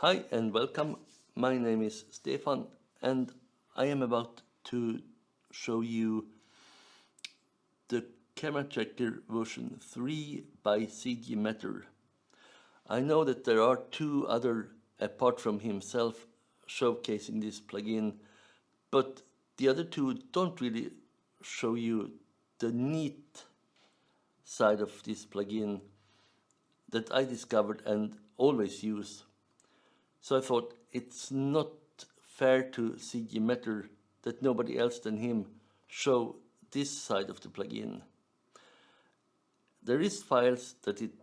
Hi and welcome. My name is Stefan and I am about to show you the camera tracker version 3 by CGMatter. I know that there are two other apart from himself showcasing this plugin, but the other two don't really show you the neat side of this plugin that I discovered and always use. So I thought it's not fair to CGMatter that nobody else than him show this side of the plugin. There is files that it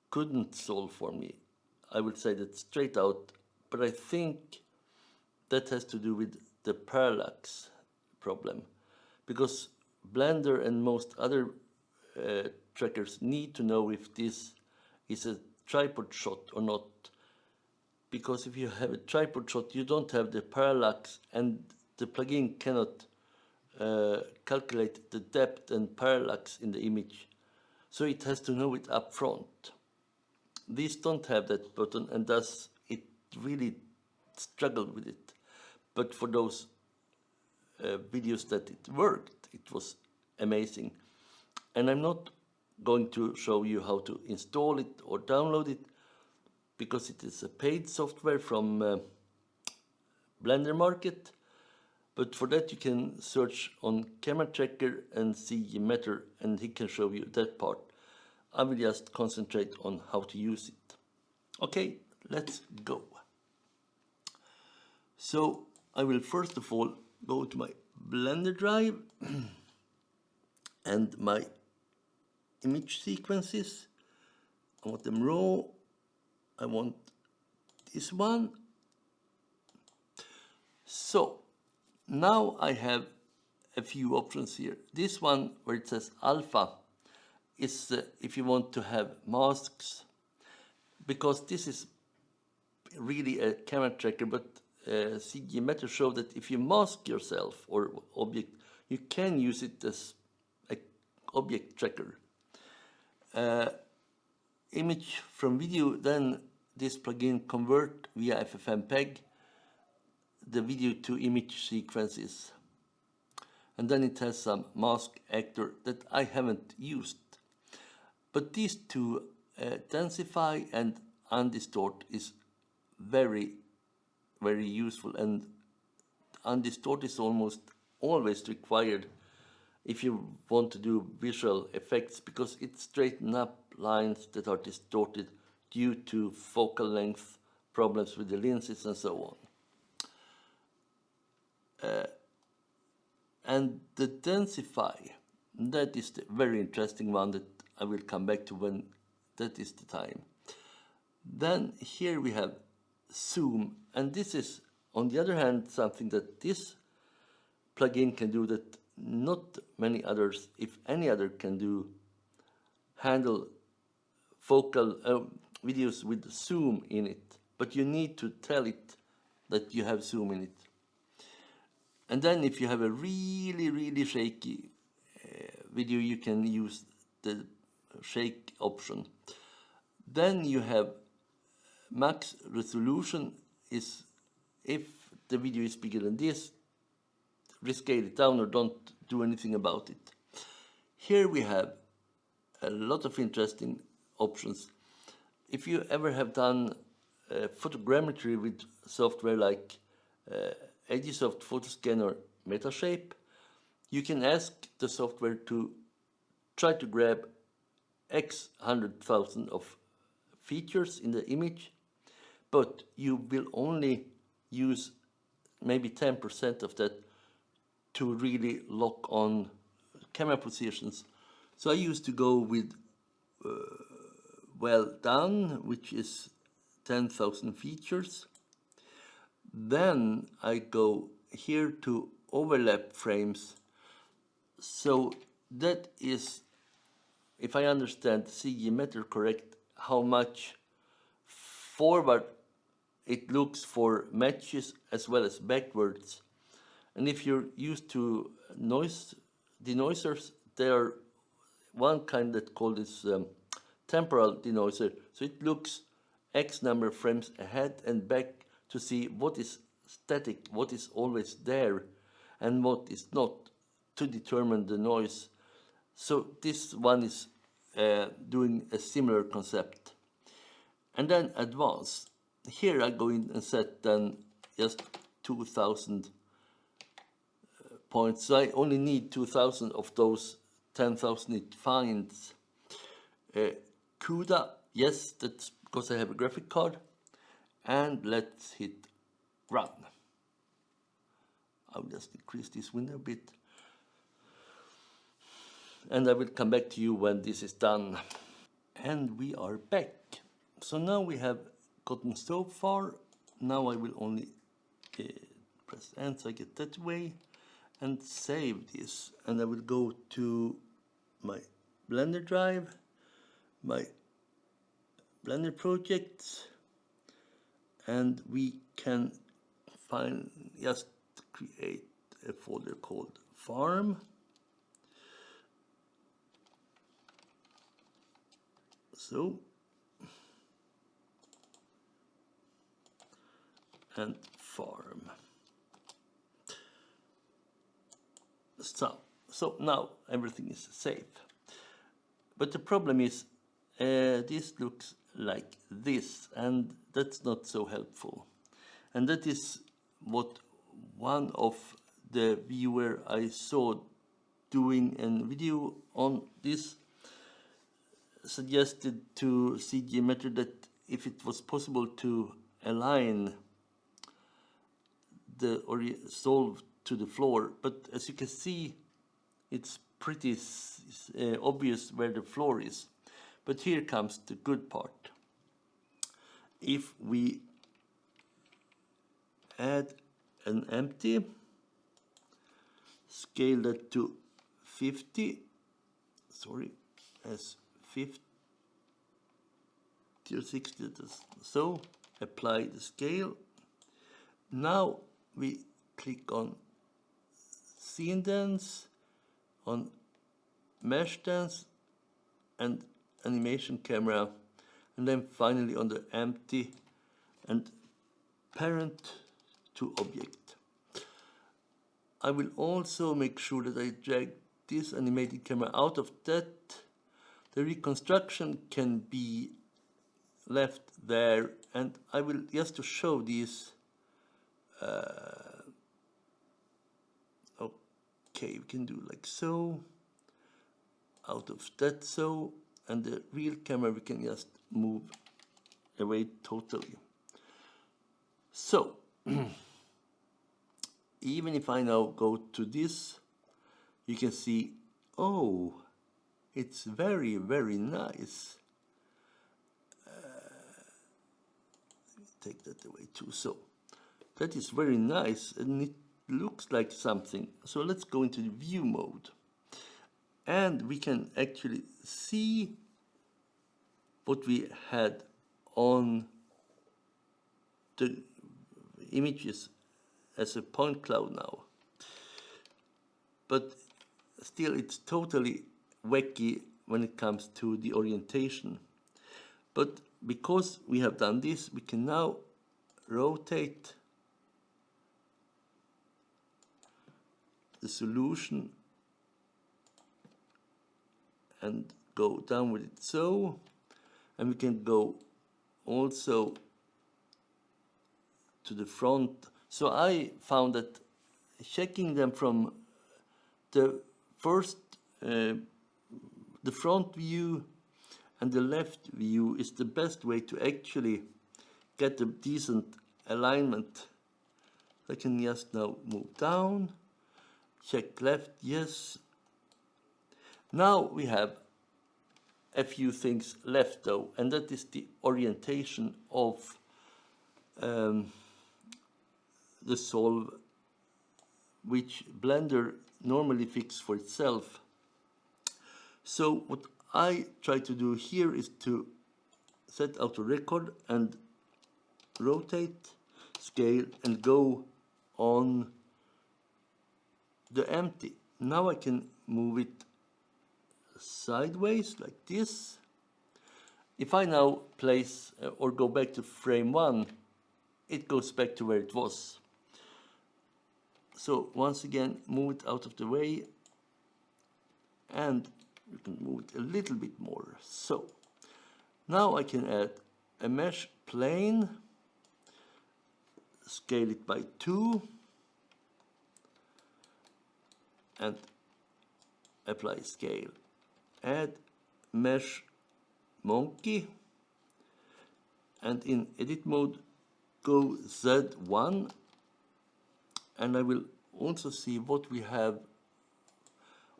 couldn't solve for me. I would say that straight out, but I think that has to do with the parallax problem, because Blender and most other trackers need to know if this is a tripod shot or not, because if you have a tripod shot you don't have the parallax and the plugin cannot calculate the depth and parallax in the image, so it has to know it up front. These don't have that button and thus it really struggled with it, but for those videos that it worked, it was amazing. And I'm not going to show you how to install it or download it, because it is a paid software from Blender Market. But for that you can search on Camera Tracker and CGMatter and he can show you that part. I will just concentrate on how to use it. Okay, let's go. So I will first of all go to my Blender drive and my image sequences. I want them raw. I want this one. So now I have a few options here. This one where it says alpha is if you want to have masks, because this is really a camera tracker, but CGMatter showed that if you mask yourself or object, you can use it as an object tracker. Image from video, then this plugin convert via FFmpeg the video to image sequences, and then it has some mask actor that I haven't used, but these two densify and undistort is very useful, and undistort is almost always required if you want to do visual effects, because it straightens up lines that are distorted due to focal length problems with the lenses and so on. And the densify, that is the very interesting one that I will come back to when that is the time. Then here we have zoom, and this is on the other hand something that this plugin can do that not many others, if any other, can do. Handle focal videos with zoom in it, but you need to tell it that you have zoom in it. And then if you have a really shaky video, you can use the shake option. Then you have max resolution, is if the video is bigger than this, rescale it down or don't do anything about it. Here we have a lot of interesting options. If you ever have done photogrammetry with software like Agisoft Photoscan or Metashape, you can ask the software to try to grab X 100,000 of features in the image, but you will only use maybe 10% of that to really lock on camera positions. So I used to go with well done, which is 10,000 features. Then I go here to overlap frames. So that is, if I understand CGMatter correct, how much forward it looks for matches as well as backwards. And if you're used to noise denoisers, there are one kind that called this temporal denoiser. So it looks X number of frames ahead and back to see what is static, what is always there, and what is not, to determine the noise. So this one is doing a similar concept. And then advanced. Here I go in and set then just 2000 points. So I only need 2000 of those 10,000 it finds. CUDA, yes, that's because I have a graphic card. And let's hit run. I'll just decrease this window a bit. And I will come back to you when this is done. And we are back. So now we have gotten so far. Now I will only press N so I get that way and save this. And I will go to my Blender drive, my Blender projects, and we can just create a folder called farm. So, and farm. So now everything is safe. But the problem is this looks like this, and that's not so helpful. And that is what one of the viewer I saw doing a video on this suggested to CGMatter that if it was possible to align the solve to the floor, but as you can see, it's pretty obvious where the floor is. But here comes the good part. If we add an empty, scale that to 50, as 50 or 60, so apply the scale. Now we click on scene dance, on mesh dance and animation camera, and then finally on the empty and parent to object. I will also make sure that I drag this animated camera out of that. The reconstruction can be left there, and I will, just to show these, okay, we can do like so, out of that so, and the real camera we can just move away totally. So, even if I now go to this, you can see, oh, it's very, very nice. Take that away too. So, that is very nice, and it looks like something. So let's go into the view mode. And we can actually see what we had on the images as a point cloud now. But still, it's totally wacky when it comes to the orientation. But because we have done this, we can now rotate the solution and go down with it so, and we can go also to the front. So I found that checking them from the first, the front view and the left view is the best way to actually get a decent alignment. I can just now move down, check left, yes. Now we have a few things left though, and that is the orientation of the solve, which Blender normally fixes for itself. So what I try to do here is to set auto record and rotate, scale, and go on the empty. Now I can move it sideways like this, If I now place or go back to frame 1, it goes back to where it was. So once again, move it out of the way, and you can move it a little bit more. So now I can add a mesh plane, scale it by 2, and apply scale. Add mesh monkey, and in edit mode go Z1, and I will also see what we have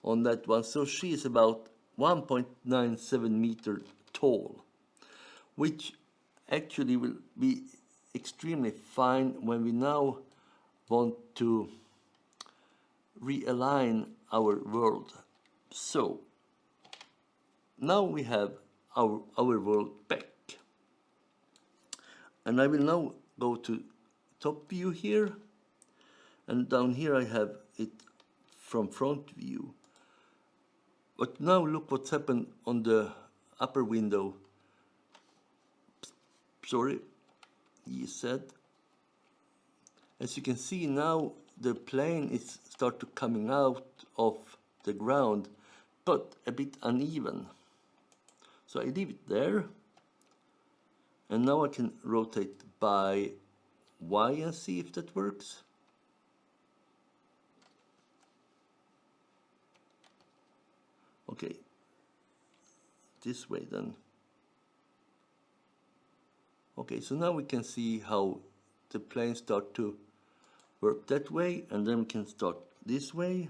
on that one. So she is about 1.97 meter tall, which actually will be extremely fine when we now want to realign our world. So now we have our world back, and I will now go to top view here, and down here I have it from front view. But now look what's happened on the upper window. Sorry, he said. As you can see now, the plane is start to coming out of the ground, but a bit uneven. So I leave it there, and now I can rotate by Y and see if that works. Okay, this way then. Okay, so now we can see how the plane start to work that way, and then we can start this way.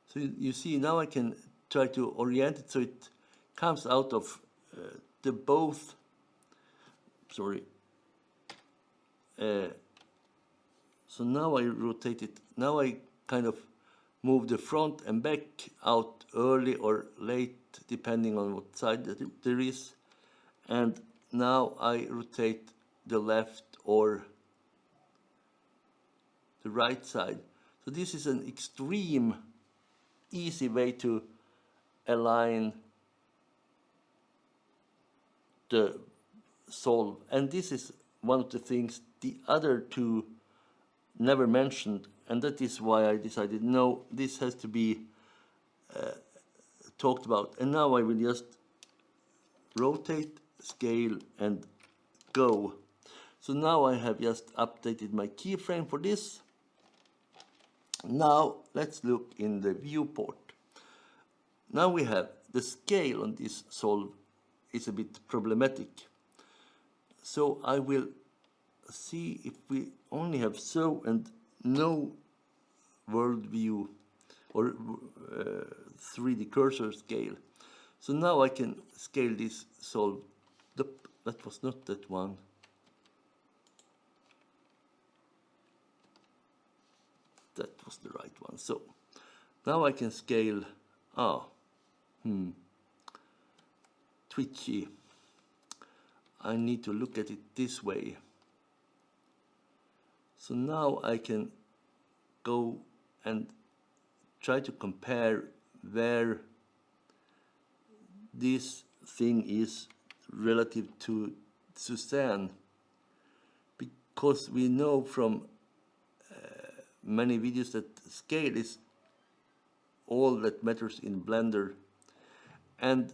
So you see now I can try to orient it so it comes out of the both, sorry. So now I rotate it. Now I kind of move the front and back out early or late, depending on what side that there is. And now I rotate the left or the right side. So this is an extreme easy way to align the solve. And this is one of the things the other two never mentioned, and that is why I decided, no, this has to be talked about. And now I will just rotate, scale, and go. So now I have just updated my keyframe for this. Now let's look in the viewport. Now we have the scale on this solve is a bit problematic. So I will see if we only have so and no world view or 3D cursor scale. So now I can scale this solve. That was not that one. That was the right one. So now I can scale. Twitchy. I need to look at it this way. So now I can go and try to compare where this thing is relative to Suzanne, because we know from many videos that scale is all that matters in Blender. And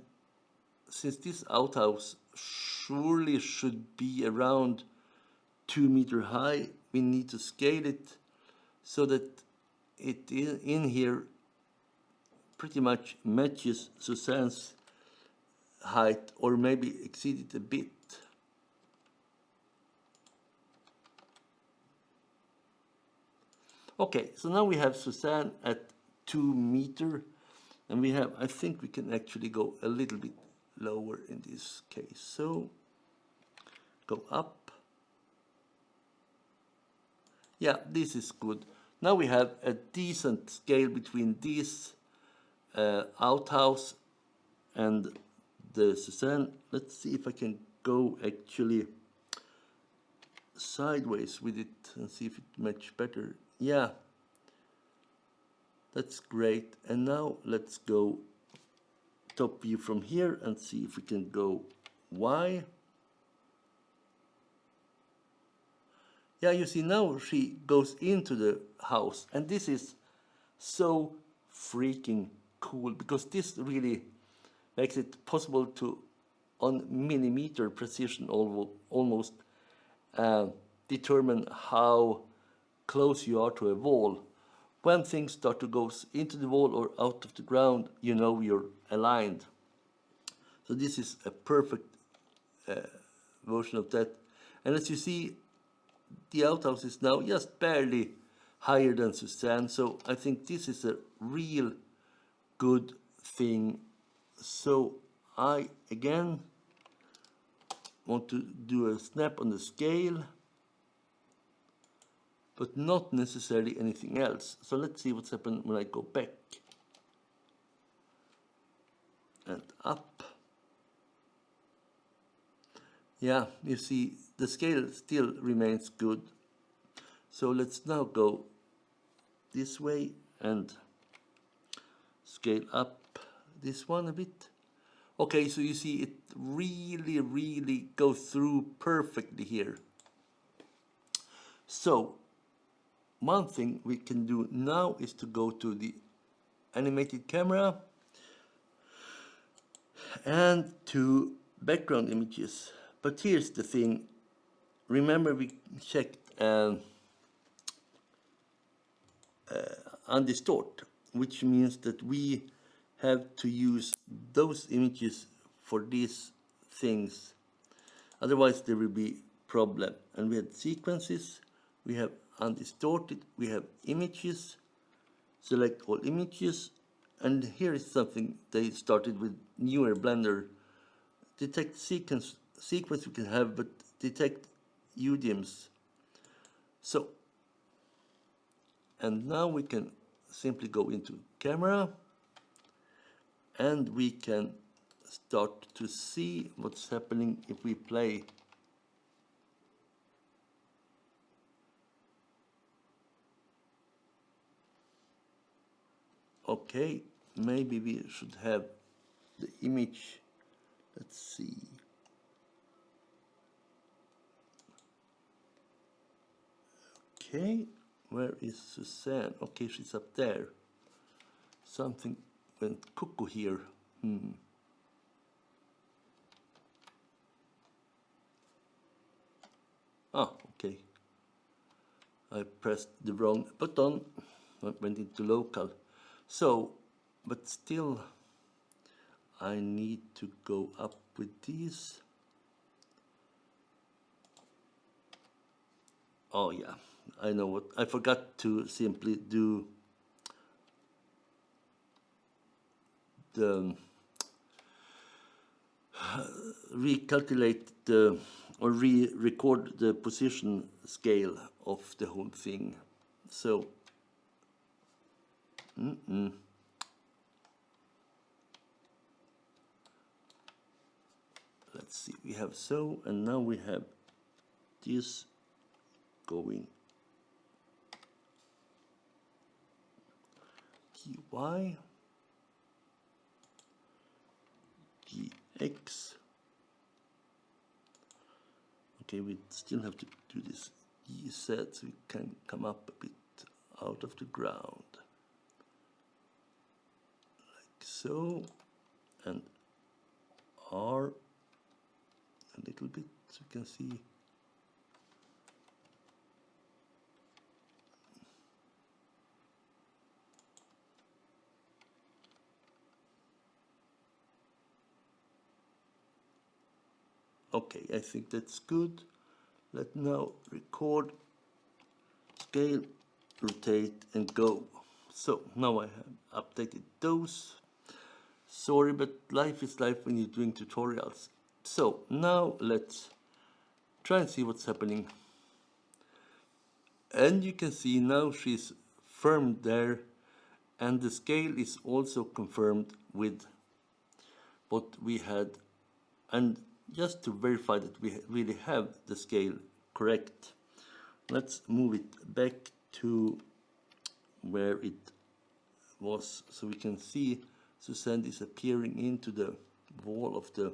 since this outhouse surely should be around 2 meters high, we need to scale it so that it in here pretty much matches Suzanne's height, or maybe exceed it a bit. Okay, so now we have Suzanne at 2 meters, and we have, I think we can actually go a little bit lower in this case. So go up. Yeah, this is good. Now we have a decent scale between this outhouse and the Suzanne. Let's see if I can go actually sideways with it and see if it matches better. Yeah, that's great. And now let's go top view from here and see if we can go Y. Yeah, you see now she goes into the house, and this is so freaking cool because this really makes it possible to, on millimeter precision almost, determine how close you are to a wall. When things start to go into the wall or out of the ground, you know you're aligned. So this is a perfect version of that. And as you see, the outhouse is now just barely higher than Suzanne. So I think this is a real good thing. So I again want to do a snap on the scale, but not necessarily anything else. So let's see what's happened when I go back and up. Yeah, you see the scale still remains good. So let's now go this way and scale up this one a bit. Okay, so you see it really goes through perfectly here. So one thing we can do now is to go to the animated camera and to background images. But here's the thing, remember we checked undistort, which means that we have to use those images for these things, otherwise there will be problem. And we had sequences, we have undistorted, we have images, select all images, and here is something they started with newer Blender. Detect sequence we can have, but detect UDMs. So, and now we can simply go into camera and we can start to see what's happening if we play. Okay, maybe we should have the image. Let's see. Okay, where is Suzanne? Okay, she's up there. Something went cuckoo here. Ah, okay. I pressed the wrong button. I went into local. So, but still, I need to go up with these. Oh yeah, I know what. I forgot to simply do the recalculate the or re-record the position scale of the whole thing. So let's see, we have so, and now we have this going GY, GX. Okay, we still have to do this EZ so we can come up a bit out of the ground. Like so, and R a little bit so we can see. Okay, I think that's good. Let's now record, scale, rotate, and go. So now I have updated those. Sorry, but life is life when you're doing tutorials. So now let's try and see what's happening. And you can see now she's firmed there, and the scale is also confirmed with what we had. And just to verify that we really have the scale correct, let's move it back to where it was so we can see Suzanne disappearing into the wall of the...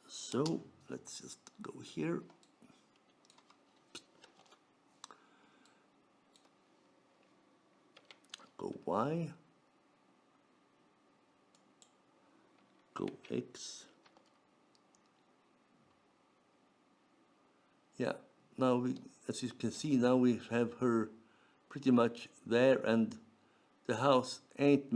So let's just go here. Go Y. Go X. Yeah, now we, as you can see, now we have her pretty much there, and the house ain't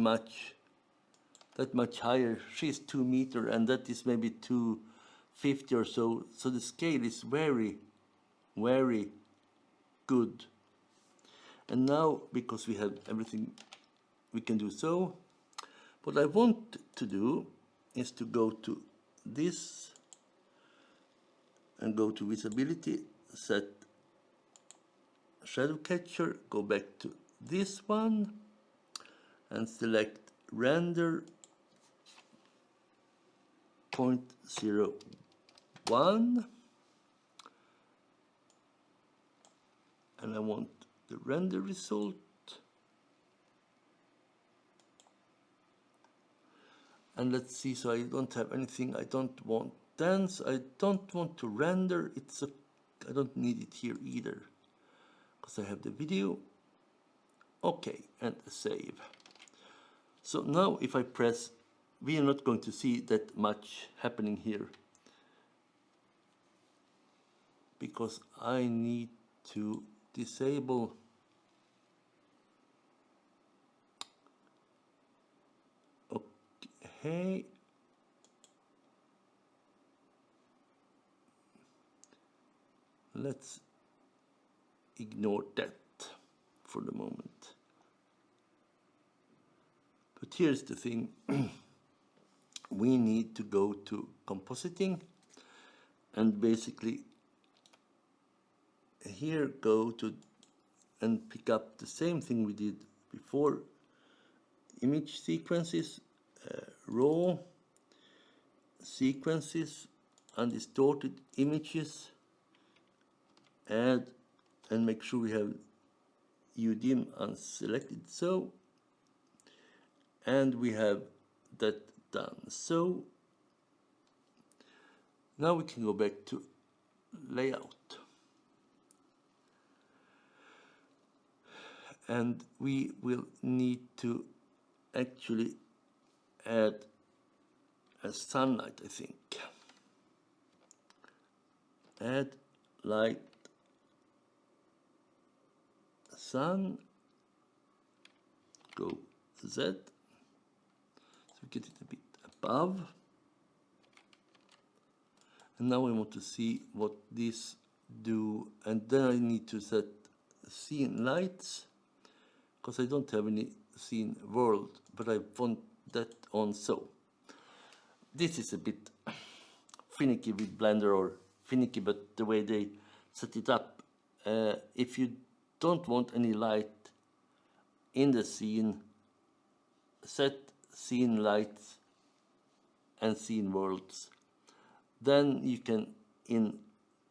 that much higher. She's 2 meters, and that is maybe 250 or so. So the scale is very, very good. And now, because we have everything, we can do so. What I want to do is to go to this and go to visibility, set shadow catcher, go back to this one and select render 0.01, and I want the render result. And let's see, so I don't have anything, I don't want dance, I don't want to render, I don't need it here either, because I have the video. Okay, and save. So now if I press, we are not going to see that much happening here, because I need to disable okay. Let's ignore that for the moment. But here's the thing. We need to go to compositing and basically here go to and pick up the same thing we did before. Image sequences, raw sequences, undistorted images, add and make sure we have UDIM unselected, so, and we have that done. So now we can go back to layout, and we will need to actually add a sunlight, I think. Add light sun, go Z, so we get it a bit above. And now I want to see what this do, and then I need to set scene lights, because I don't have any scene world, but I want that on. So this is a bit finicky with Blender, or finicky, but the way they set it up. If you don't want any light in the scene, set scene lights and scene worlds. Then you can, in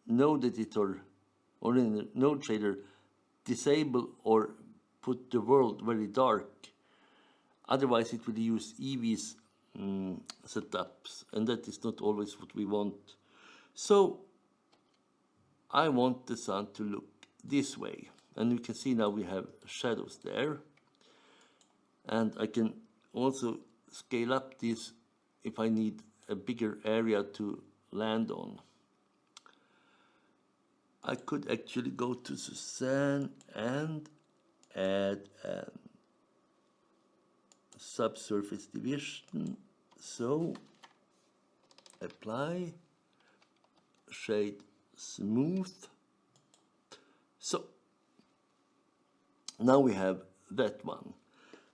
node editor or in the node shader, disable or put the world very dark. Otherwise it will use Eevee's setups, and that is not always what we want. So I want the sun to look this way, and you can see now we have shadows there, and I can also scale up this if I need a bigger area to land on. I could actually go to Suzanne and add a subsurface division. So apply, shade smooth. So now we have that one.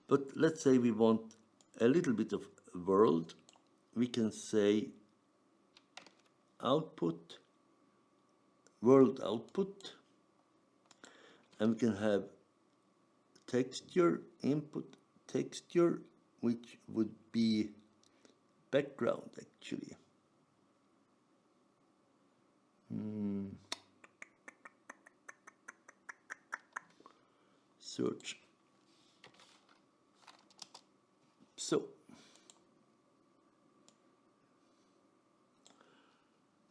But let's say we want a little bit of world. We can say output, world output, and we can have texture, input texture, which would be background actually. Search So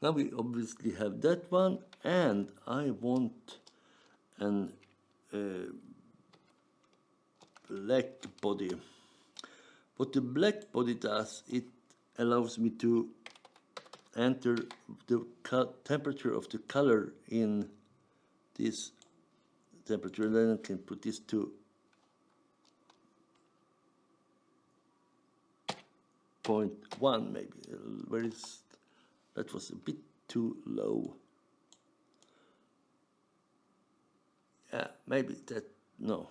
now we obviously have that one, and I want an black body. What the black body does, it allows me to enter the temperature of the color in this temperature, and then I can put this to 0.1 maybe. Where is that? Was a bit too low. Yeah, maybe that, no.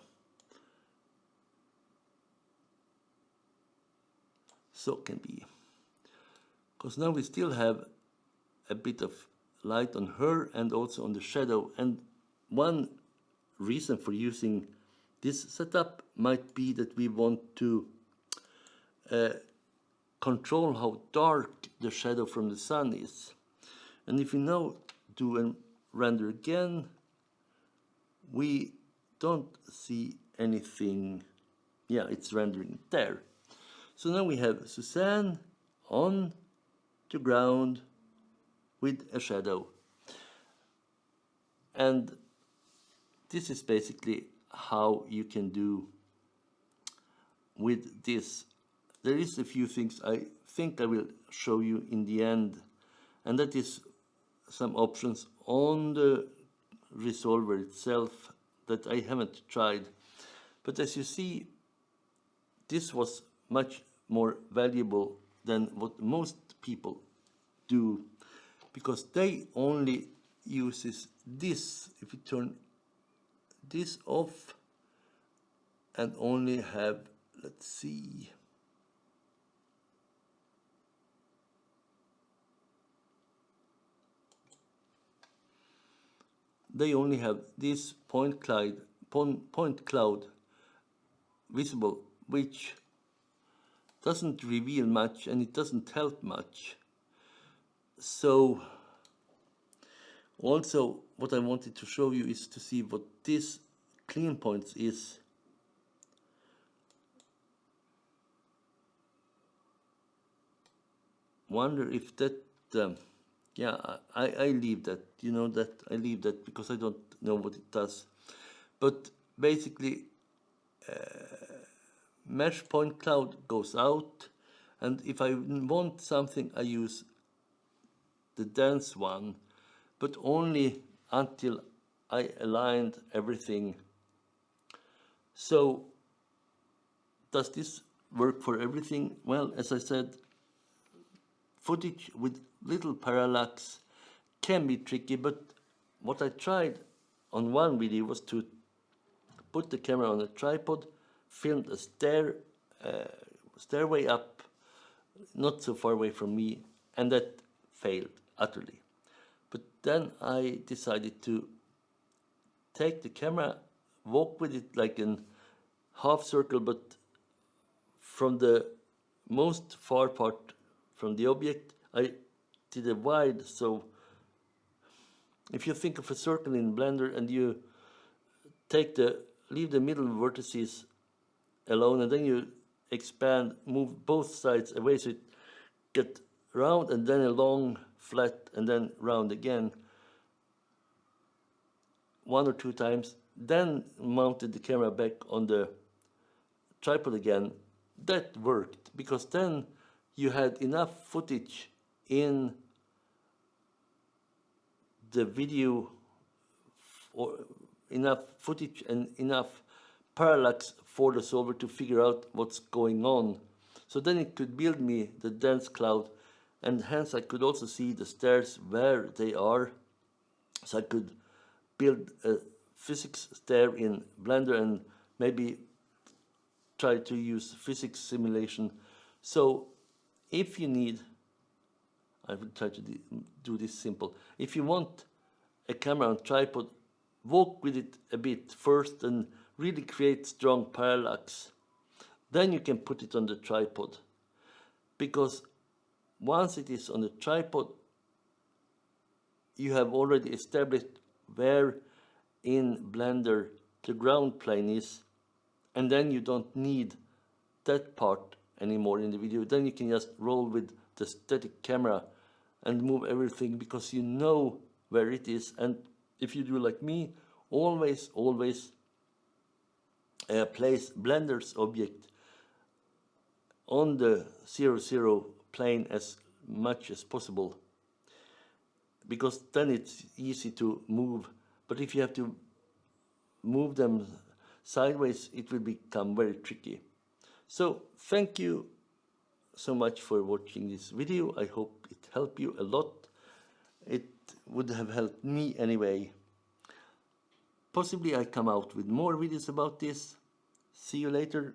So can be. Because now we still have a bit of light on her and also on the shadow. And one reason for using this setup might be that we want to control how dark the shadow from the sun is. And if we now do a render again, we don't see anything. Yeah, it's rendering there. So now we have Suzanne on the ground with a shadow. And this is basically how you can do with this. There is a few things I think I will show you in the end, and that is some options on the resolver itself that I haven't tried. But as you see, this was much more valuable than what most people do, because they only uses this. If you turn this off and only have, let's see, they only have this point cloud visible, which doesn't reveal much and it doesn't help much. So also what I wanted to show you is to see what this clean points is. Wonder if that yeah, I leave that, you know, that I leave that because I don't know what it does. But basically mesh point cloud goes out, and if I want something I use the dense one, but only until I aligned everything. So does this work for everything? Well, as I said, footage with little parallax can be tricky, but what I tried on one video was to put the camera on a tripod, filmed a stairway up, not so far away from me, and that failed utterly. But then I decided to take the camera, walk with it like a half circle, but from the most far part from the object, I did a wide. So if you think of a circle in Blender and you leave the middle vertices alone, and then you expand, move both sides away so it get round and then a long flat and then round again 1 or 2 times, then mounted the camera back on the tripod again, that worked, because then you had enough footage in the video, or enough footage and enough parallax for the solver to figure out what's going on. So then it could build me the dense cloud, and hence I could also see the stairs where they are. So I could build a physics stair in Blender and maybe try to use physics simulation. So if you need, I will try to do this simple. If you want a camera on tripod, walk with it a bit first and really create strong parallax. Then you can put it on the tripod. Because once it is on the tripod, you have already established where in Blender the ground plane is, and then you don't need that part anymore in the video, then you can just roll with the static camera and move everything, because you know where it is. And if you do like me, always place Blender's object on the 0, plane as much as possible, because then it's easy to move. But if you have to move them sideways, it will become very tricky. So thank you so much for watching this video. I hope it helped you a lot. It would have helped me anyway. Possibly I come out with more videos about this. See you later.